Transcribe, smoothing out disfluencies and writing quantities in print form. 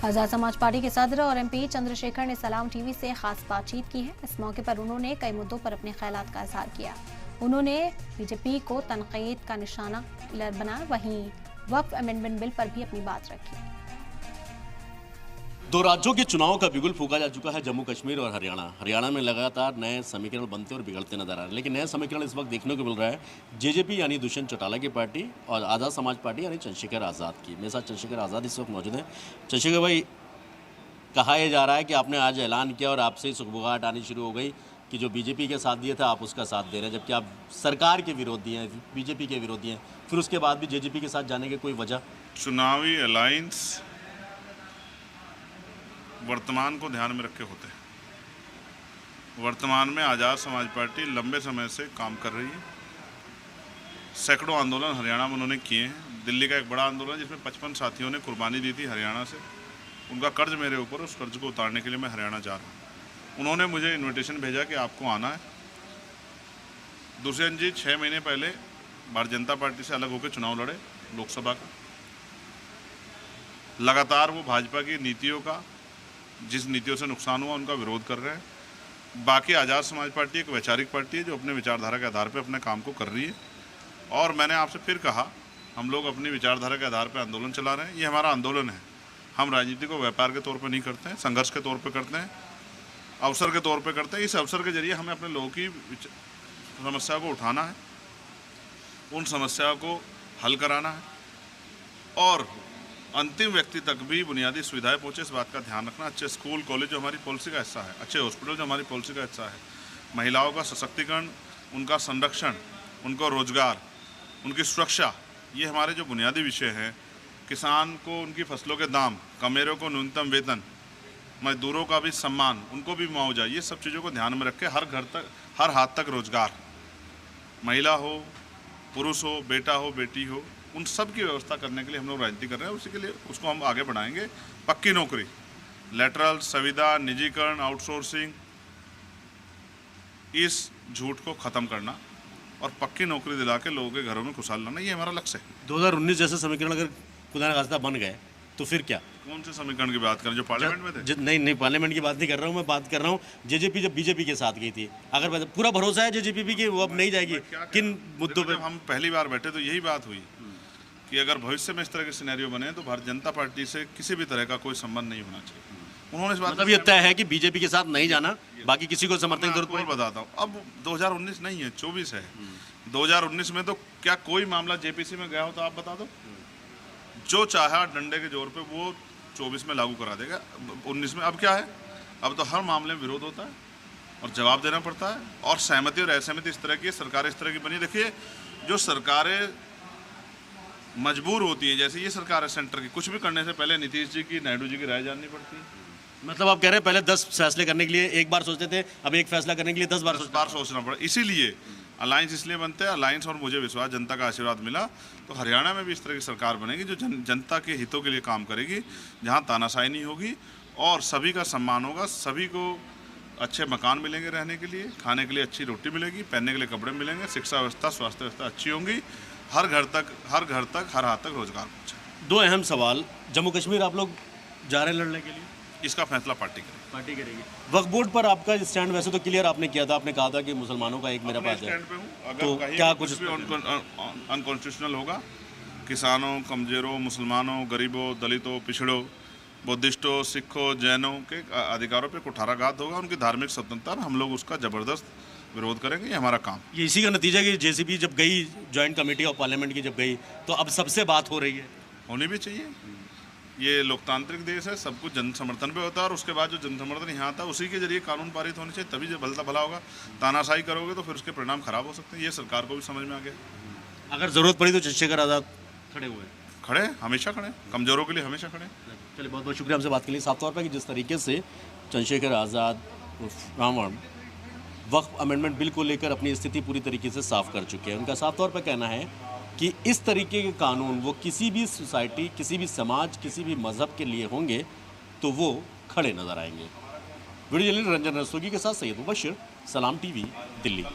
Azad Samaj party के सदर और एमपी चंद्रशेखर ने सलाम टीवी से खास बातचीत की है। इस मौके पर उन्होंने कई मुद्दों पर अपने ख्यालात का इजहार किया। उन्होंने बीजेपी को तनकीद का निशाना बनाया, वहीं वक्फ अमेंडमेंट बिल पर भी अपनी बात रखी। दो राज्यों के चुनाव का बिगुल फूंका जा चुका है, जम्मू कश्मीर और हरियाणा। हरियाणा में लगातार नए समीकरण बनते और बिगड़ते नजर आ रहे हैं, लेकिन नया समीकरण इस वक्त देखने को मिल रहा है जेजेपी यानी दुष्यंत चौटाला की पार्टी और आज़ाद समाज पार्टी यानी चंद्रशेखर आज़ाद की। मेरे साथ चंद्रशेखर आज़ाद इस वक्त मौजूद हैं। चंद्रशेखर भाई, कहा यह जा रहा है कि आपने आज ऐलान किया और आपसे ही सुखबुगाहट आनी शुरू हो गई कि जो बीजेपी के साथ दिए थे आप उसका साथ दे रहे हैं, जबकि आप सरकार के विरोधी हैं, बीजेपी के विरोधी हैं। फिर उसके बाद भी जेजेपी के साथ जाने की कोई वजह? चुनावी अलायंस वर्तमान को ध्यान में रखे होते हैं। वर्तमान में आज़ाद समाज पार्टी लंबे समय से काम कर रही है। सैकड़ों आंदोलन हरियाणा में उन्होंने किए हैं। दिल्ली का एक बड़ा आंदोलन जिसमें 55 साथियों ने कुर्बानी दी थी हरियाणा से, उनका कर्ज मेरे ऊपर, उस कर्ज को उतारने के लिए मैं हरियाणा जा रहा हूँ। उन्होंने मुझे इन्विटेशन भेजा कि आपको आना है। दुष्यंत जी 6 महीने पहले भारतीय जनता पार्टी से अलग होकर चुनाव लड़े लोकसभा का। लगातार वो भाजपा की नीतियों का, जिस नीतियों से नुकसान हुआ उनका विरोध कर रहे हैं। बाकी आज़ाद समाज पार्टी एक वैचारिक पार्टी है जो अपने विचारधारा के आधार पर अपने काम को कर रही है। और मैंने आपसे फिर कहा, हम लोग अपनी विचारधारा के आधार पर आंदोलन चला रहे हैं। ये हमारा आंदोलन है। हम राजनीति को व्यापार के तौर पर नहीं करते हैं, संघर्ष के तौर पर करते हैं, अवसर के तौर पर करते हैं। इस अवसर के जरिए हमें अपने लोगों की समस्या को उठाना है, उन समस्याओं को हल कराना है और अंतिम व्यक्ति तक भी बुनियादी सुविधाएं पहुंचे, इस बात का ध्यान रखना। अच्छे स्कूल कॉलेज जो हमारी पॉलिसी का हिस्सा है, अच्छे हॉस्पिटल जो हमारी पॉलिसी का हिस्सा है, महिलाओं का सशक्तिकरण, उनका संरक्षण, उनको रोजगार, उनकी सुरक्षा, ये हमारे जो बुनियादी विषय हैं। किसान को उनकी फसलों के दाम, कमेरों को न्यूनतम वेतन, मजदूरों का भी सम्मान, उनको भी मुआवजा, ये सब चीज़ों को ध्यान में रख के हर घर तक, हर हाथ तक रोजगार, महिला हो, पुरुष हो, बेटा हो, बेटी हो, उन सब की व्यवस्था करने के लिए हम लोग राजनीति कर रहे हैं। उसी के लिए उसको हम आगे बढ़ाएंगे। पक्की नौकरी, लेटरल, संविदा, निजीकरण, आउटसोर्सिंग, इस झूठ को ख़त्म करना और पक्की नौकरी दिला के लोगों के घरों में खुशहाल लाना, ये हमारा लक्ष्य है। 2019 जैसे समीकरण अगर खुदा न खास्ता बन गए तो फिर क्या? कौन से समीकरण की बात करें, जो पार्लियामेंट में थे? नहीं, पार्लियामेंट की बात नहीं कर रहा हूँ मैं, बात कर रहा हूँ जेजेपी जब बीजेपी के साथ गई थी। अगर पूरा भरोसा है जेजेपी की वो अब नहीं जाएगी, किन मुद्दों पे? हम पहली बार बैठे तो यही बात हुई कि अगर भविष्य में इस तरह के सिनेरियो बने तो भारतीय जनता पार्टी से किसी भी तरह का कोई संबंध नहीं होना चाहिए। उन्होंने इस बात मतलब ये तय है कि बीजेपी के साथ नहीं जाना, बाकी किसी को समर्थन की जरूरत नहीं। बताता हूँ, अब 2019 नहीं है, 24 है। 2019 में तो क्या कोई मामला जेपीसी में गया हो तो आप बता दो। जो चाहा डंडे के जोर पे वो 24 में लागू करा देगा, 19 में। अब क्या है, अब तो हर मामले में विरोध होता है और जवाब देना पड़ता है। और सहमति और असहमति इस तरह की, सरकारें इस तरह की बनी। देखिए, जो सरकारें मजबूर होती है, जैसे ये सरकार है सेंटर की, कुछ भी करने से पहले नीतीश जी की, नायडू जी की राय जाननी पड़ती है। मतलब आप कह रहे हैं पहले 10 फैसले करने के लिए एक बार सोचते थे, अब एक फैसला करने के लिए 10 बार सोचना पड़ा। इसीलिए अलायंस इसलिए बनते हैं। अलायंस और मुझे विश्वास, जनता का आशीर्वाद मिला तो हरियाणा में भी इस तरह की सरकार बनेगी जो जनता के हितों के लिए काम करेगी, जहाँ तानाशाही नहीं होगी और सभी का सम्मान होगा। सभी को अच्छे मकान मिलेंगे रहने के लिए, खाने के लिए अच्छी रोटी मिलेगी, पहनने के लिए कपड़े मिलेंगे, शिक्षा व्यवस्था, स्वास्थ्य व्यवस्था अच्छी होंगी, हर घर तक, हर हाथ तक रोजगार पहुँचे। दो अहम सवाल, जम्मू कश्मीर आप लोग जा रहे हैं लड़ने के लिए, इसका फैसला पार्टी करेगी। वक्फ बोर्ड पर आपका स्टैंड वैसे तो क्लियर आपने किया था, आपने कहा था कि मुसलमानों का एक मेरा पास है, तो क्या कुछ अनकॉन्स्टिट्यूशनल होगा, किसानों, कमजोरों, मुसलमानों, गरीबों, दलितों, पिछड़ों, बुद्धिस्टों, सिखों, जैनों के अधिकारों पर कुठाराघात होगा, उनकी धार्मिक स्वतंत्रता, हम लोग उसका जबरदस्त विरोध करेंगे। ये हमारा काम। ये इसी का नतीजा कि जेसीबी जब गई, ज्वाइंट कमेटी ऑफ पार्लियामेंट की जब गई, तो अब सबसे बात हो रही है। होनी भी चाहिए। ये लोकतांत्रिक देश है, सब कुछ जन समर्थन पे होता है और उसके बाद जो जन समर्थन यहाँ आता है उसी के जरिए कानून पारित होने चाहिए, तभी जो भला होगा। तानाशाही करोगे तो फिर उसके परिणाम खराब हो सकते हैं। ये सरकार को भी समझ में आ गया। अगर जरूरत पड़ी तो चंद्रशेखर आज़ाद खड़े, हमेशा खड़े, कमजोरों के लिए हमेशा खड़े। चलिए, बहुत बहुत शुक्रिया हमसे बात के लिए। साफ तौर पर कि जिस तरीके से चंद्रशेखर आज़ाद रावण वक्फ अमेंडमेंट बिल को लेकर अपनी स्थिति पूरी तरीके से साफ कर चुके हैं। उनका साफ तौर पर कहना है कि इस तरीके के कानून वो किसी भी सोसाइटी, किसी भी समाज, किसी भी मज़हब के लिए होंगे तो वो खड़े नजर आएंगे। वीडियो जर्नलिस्ट रंजन रस्तोगी के साथ सैयद मुबशिर, सलाम टीवी, दिल्ली।